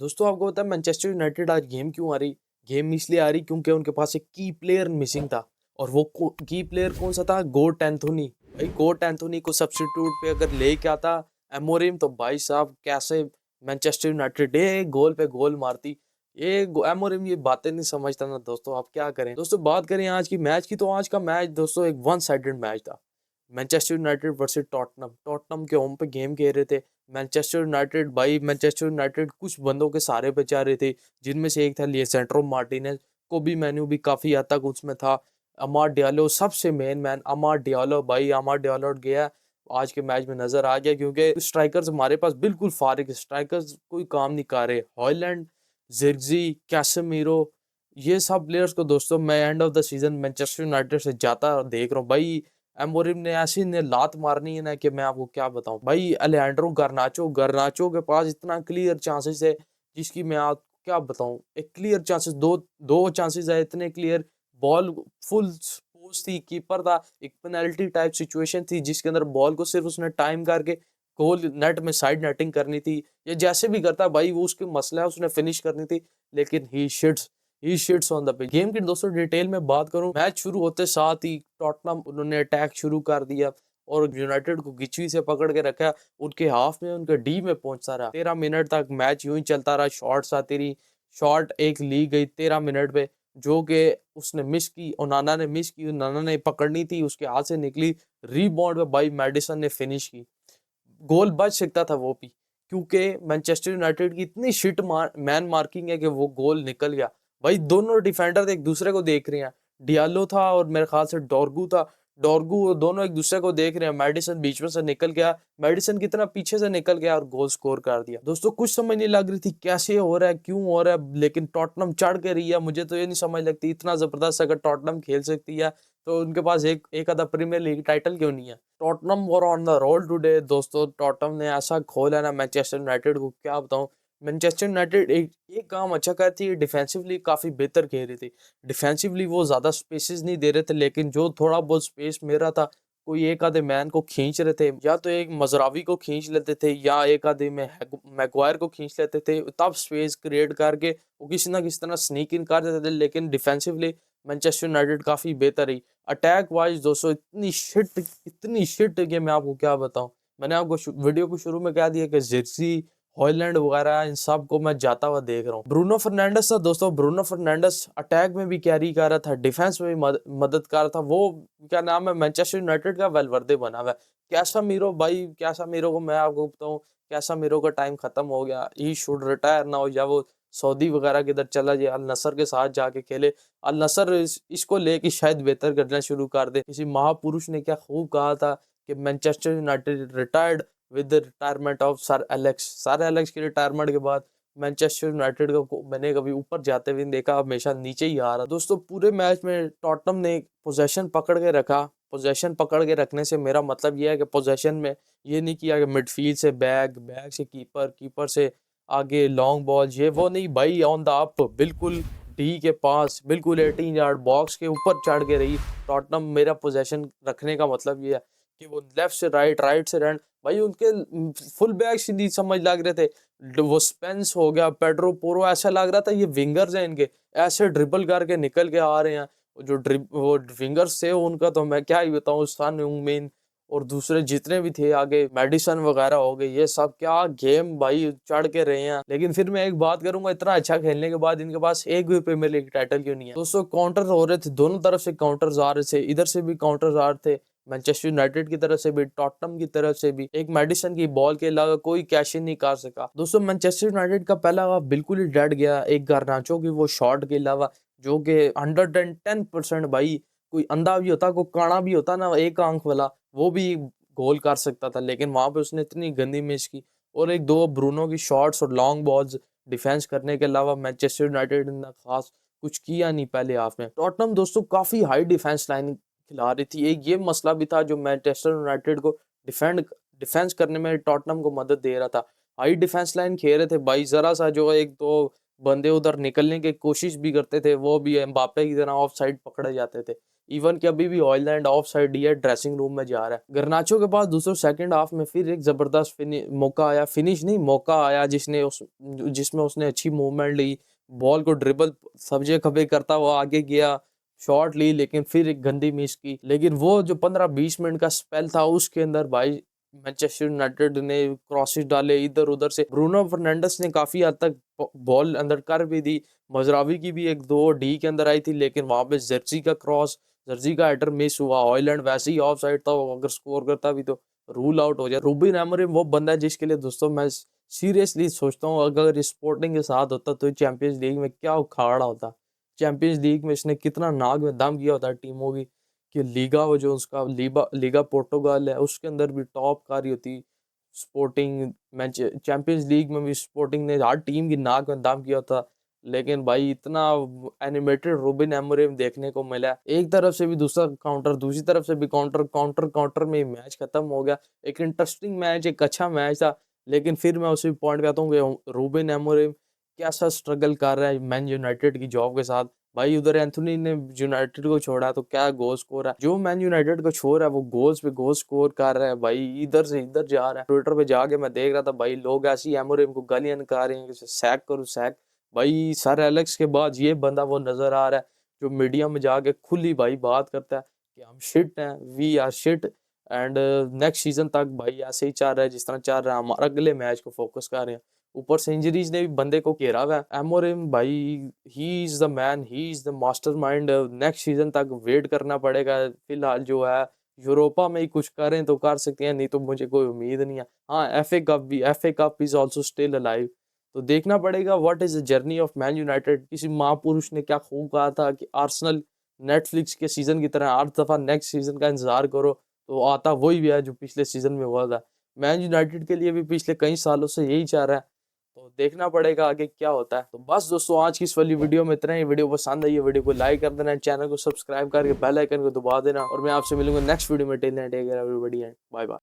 दोस्तों आपको पता है मैनचेस्टर यूनाइटेड आज गेम क्यों आ रही? गेम इसलिए आ रही क्योंकि उनके पास एक की प्लेयर मिसिंग था। और वो की प्लेयर कौन सा था? गोट एंथोनी। भाई गोट एंथोनी को सब्स्टिट्यूट पे अगर ले के आता एमोरिम, तो भाई साहब कैसे मैनचेस्टर यूनाइटेड गोल पे गोल मारती। एमोरिम ये बातें नहीं समझता ना दोस्तों, आप क्या करें। दोस्तों बात करें आज की मैच की, तो आज का मैच दोस्तों एक वन साइडेड मैच था। Manchester United versus Tottenham. Tottenham के होम पे गेम खेल रहे थे। मैनचेस्टर यूनाइटेड कुछ बंदों के सहारे पे जा रहे थे, जिनमें से एक था लिएसेंड्रो मार्टिनेज। कोबी मेनू भी काफी हद तक उसमें था। अमाड डियालो सबसे मेन मैन, अमाड डियालो। भाई अमाड डियालो गया आज के मैच में नजर आ गया, क्योंकि स्ट्राइकर्स हमारे पास बिल्कुल फारिग स्ट्राइकर्स कोई काम नहीं कर रहे। हॉयलैंड, जिरजी, कैसेमीरो, ये सब प्लेयर्स को दोस्तों मैं end of the season Manchester United से जाता देख रहा हूँ। भाई एमोरिम ने ऐसी ने लात मारनी है ना कि मैं आपको क्या बताऊं। भाई अलेहांड्रो गर्नाचो गर्नाचो के पास इतना क्लियर चांसेस है, जिसकी मैं आप क्या बताऊं। एक क्लियर चांसेस, दो दो चांसेस है इतने क्लियर। बॉल फुल पोस्ट थी, कीपर था, एक पेनल्टी टाइप सिचुएशन थी जिसके अंदर बॉल को सिर्फ उसने टाइम करके गोल नेट में साइड नेटिंग करनी थी, या जैसे भी करता भाई वो उसके मसला है, उसने फिनिश करनी थी। लेकिन he shits on the pitch. Game की दोस्तों डिटेल में बात करूं, मैच शुरू होते साथ ही टॉटनहम उन्होंने अटैक शुरू कर दिया और यूनाइटेड को गिचवी से पकड़ के रखा। उनके हाफ में, उनके डी में पहुंचता रहा। 13 मिनट तक मैच यूं ही चलता रहा। शॉट्स आती रही, शॉट एक ली गई 13 मिनट पे, जो कि उसने मिस की, ओनाना ने मिस की, ओनाना ने पकड़नी थी, उसके हाथ से निकली। रीबाउंड पे भाई मैडिसन ने फिनिश की। गोल बच सकता था वो भी, क्योंकि मैनचेस्टर यूनाइटेड की इतनी मैन मार्किंग है कि वो गोल निकल गया। भाई दोनों डिफेंडर एक दूसरे को देख रहे हैं। डियालो था और मेरे ख्याल से डॉर्गू था। डॉर्गू, दोनों एक दूसरे को देख रहे हैं। मेडिसन बीच में से निकल गया, मेडिसन कितना पीछे से निकल गया और गोल स्कोर कर दिया। दोस्तों कुछ समझ नहीं लग रही थी कैसे हो रहा है, क्यों हो रहा है, लेकिन टॉटनहम चढ़ के रही है। मुझे तो ये नहीं समझ लगती, इतना जबरदस्त अगर टॉटनहम खेल सकती है तो उनके पास एक आधा प्रीमियर लीग टाइटल क्यों नहीं है। Tottenham were on the roll today दोस्तों। टॉटनहम ने ऐसा खोला है ना मैनचेस्टर यूनाइटेड को, क्या बताऊं। मैनचेस्टर यूनाइटेड एक काम अच्छा करती है, डिफेंसिवली काफी बेहतर खेल रही थी। डिफेंसिवली वो ज्यादा स्पेसेस नहीं दे रहे थे, लेकिन जो थोड़ा बहुत स्पेस मेरा था, कोई एक आधे मैन को खींच रहे थे, या तो एक मजरावी को खींच लेते थे, या एक आधे में मैगवायर को खींच लेते थे, तब स्पेस क्रिएट करके वो किसी ना किसी तरह स्नीक इन कर देते थे। लेकिन डिफेंसिवली मैनचेस्टर यूनाइटेड काफी बेहतर रही। अटैक वाइज दोस्तों इतनी शिट कि मैं आपको क्या बताऊं। मैंने आपको वीडियो को शुरू में कह दिया कि जिर्सी, हॉयलैंड वगैरह इन सब को मैं जाता हुआ देख रहा हूँ। ब्रूनो फर्नांडिस था दोस्तों। ब्रूनो फर्नांडिस अटैक में भी कैरी कर रहा था, डिफेंस में भी मदद कर रहा था। वो क्या नाम है, मैनचेस्टर यूनाइटेड का वेलवर्दे बना हुआ है। कैसा मीरो, भाई कैसा मीरो को मैं आपको बताऊं, कैसा मीरो का टाइम खत्म हो गया। ही शुड रिटायर ना हो, या वो सऊदी वगैरह के इधर चला जाए, अल नसर के साथ जाके खेले। अल नसर इसको लेके शायद बेहतर करना शुरू कर दे। किसी महापुरुष ने क्या खूब कहा था कि Manchester United retired with the retirement of sir Alex. Sir Alex के रिटायरमेंट के बाद मैनचेस्टर यूनाइटेड को मैंने कभी ऊपर जाते हुए नहीं देखा, हमेशा नीचे ही आ रहा। दोस्तों पूरे मैच में टॉटनहम ने पोजेशन पकड़ के रखा। पोजेशन पकड़ के रखने से मेरा मतलब यह है कि पोजेशन में ये नहीं किया कि मिडफील्ड से बैग, बैग से कीपर, कीपर से आगे लॉन्ग बॉल, ये वो नहीं भाई। ऑन द अप, बिल्कुल डी के पास, बिल्कुल 18 यार्ड बॉक्स के ऊपर चढ़ के रही टॉटनहम। मेरा पोजेशन रखने का मतलब ये है कि वो लेफ्ट से राइट, राइट से राइट। भाई उनके फुल बैक नहीं समझ लग रहे थे। वो स्पेंस हो गया, पेड्रो पोरो, ऐसा लग रहा था ये विंगर्स हैं इनके, ऐसे ड्रिबल करके निकल के आ रहे हैं। वो विंगर्स थे उनका तो मैं क्या ही बताऊं, सन यूंगमिन और दूसरे जितने भी थे आगे, मेडिसन वगैरह हो गए, ये सब क्या गेम भाई चढ़ के रहे हैं। लेकिन फिर मैं एक बात करूंगा, इतना अच्छा खेलने के बाद इनके पास एक भी प्रीमियर लीग टाइटल क्यों नहीं है। दोस्तों काउंटर हो रहे थे, दोनों तरफ से काउंटर्स आ रहे थे, इधर से भी काउंटर्स आ रहे थे, मैनचेस्टर यूनाइटेड की तरफ से भी, टॉटनहम की तरफ से भी। एक मेडिसन की बॉल के अलावा कोई कैश इन नहीं कर सका। दोस्तों मैनचेस्टर यूनाइटेड का पहला हाफ बिल्कुल ही डेड गया, एक गारनाचो की वो शॉट के अलावा, जो कि 110% भाई, कोई अंधा भी होता, कोई काना भी होता ना एक आंख वाला, वो भी गोल कर सकता था। लेकिन वहां पे उसने इतनी गंदी मिस की। और एक दो ब्रूनो की शॉट्स और लॉन्ग बॉल्स, डिफेंस करने के अलावा मैनचेस्टर यूनाइटेड ने खास कुछ किया नहीं पहले हाफ में। टॉटनहम दोस्तों काफी हाई डिफेंस लाइन खिला रही थी। एक ये मसला भी था जो मैनचेस्टर यूनाइटेड को डिफेंस करने में टॉटनहम को मदद दे रहा था। हाई डिफेंस लाइन खेल रहे थे भाई, जरा सा जो एक दो बंदे उधर निकलने की कोशिश भी करते थे, वो भी एम्बापे की तरह ऑफ साइड पकड़े जाते थे। इवन कि अभी भी हॉयलैंड ऑफ साइड ही है, ड्रेसिंग रूम में जा रहा है। गर्नाचो के पास दूसरे सेकंड हाफ में फिर एक जबरदस्त मौका आया, फिनिश नहीं मौका आया, जिसमें उसने अच्छी मूवमेंट ली, बॉल को ड्रिबल सब्जे खबे करता हुआ आगे गया, शॉट ली, लेकिन फिर एक गंदी मिस की। लेकिन वो जो 15-20 मिनट का स्पेल था उसके अंदर भाई मैनचेस्टर यूनाइटेड ने क्रॉसेस डाले इधर उधर से, ब्रूनो फर्नांडिस ने काफी हद तक बॉल अंदर कर भी दी, मजरावी की भी एक दो डी के अंदर आई थी, लेकिन वहां पे जर्सी का हेडर मिस हुआ। हॉयलैंड वैसे ही ऑफ साइड था, वो अगर स्कोर करता भी तो रूल आउट हो जाए। रूबिन अमोरिम वो बंदा है जिसके लिए दोस्तों मैं सीरियसली सोचता हूँ अगर स्पोर्टिंग के साथ होता तो चैंपियंस लीग में क्या उखाड़ा होता। चैंपियंस लीग में इसने कितना नाक में दम किया होता टीमों की, कि लीगा वो जो उसका लीगा पोर्टुगाल है उसके अंदर भी टॉप कारी होती स्पोर्टिंग। मैच चैंपियंस लीग में भी स्पोर्टिंग ने हर टीम की नाक में दम किया था। लेकिन भाई इतना एनिमेटेड रूबिन एमोरिम देखने को मिला, एक तरफ से भी दूसरा काउंटर, दूसरी तरफ से भी काउंटर, काउंटर काउंटर में मैच खत्म हो गया। एक इंटरेस्टिंग मैच, एक अच्छा मैच था। लेकिन फिर मैं उसी पॉइंट पे आता हूँ कि रूबिन एमोरिम कैसा स्ट्रगल कर रहा है मैन यूनाइटेड की जॉब के साथ। भाई उधर एंथोनी ने यूनाइटेड को छोड़ा तो क्या गोल स्कोर है, जो मैन यूनाइटेड को छोड़ रहा है वो गोल्स पे गोल स्कोर कर रहा है। भाई इधर से इधर जा रहा है। ट्विटर पे जाके मैं देख रहा था भाई लोग ऐसी एमोरिम को गालियां निकाल रहे हैं कि सैक करो सैक। भाई सर एलेक्स के बाद ये बंदा वो नजर आ रहा है जो मीडिया में जाके खुली भाई बात करता है कि हम शिट हैं, we are shit, and next season तक भाई ऐसे ही चल रहा है जिस तरह चल रहा है, हमारा अगले मैच को फोकस कर रहे हैं। ऊपर से इंजरीज ने भी बंदे को घेरा हुआ है। एमोरिम भाई he is the man, he is the mastermind. Next season तक वेट करना पड़ेगा। फिलहाल जो है यूरोपा में ही कुछ करें तो कर सकते हैं, नहीं तो मुझे कोई उम्मीद नहीं है। हाँ FA cup is also still alive. तो देखना पड़ेगा what is the journey of man United. किसी महापुरुष ने क्या खूब कहा था कि आर्सेनल नेटफ्लिक्स के सीजन की तरह 8 दफा नेक्स्ट सीजन का इंतजार करो, तो आता वही भी है जो पिछले सीजन में हुआ था। मैन यूनाइटेड के लिए भी पिछले कई सालों से यही चाह रहा है, तो देखना पड़ेगा आगे क्या होता है। तो बस दोस्तों आज की इस वाली वीडियो में इतना ही। वीडियो पसंद आई है वीडियो को लाइक कर देना, चैनल को सब्सक्राइब करके बेल आइकन को दबा देना, और मैं आपसे मिलूंगा नेक्स्ट वीडियो में। Take care everybody and bye bye.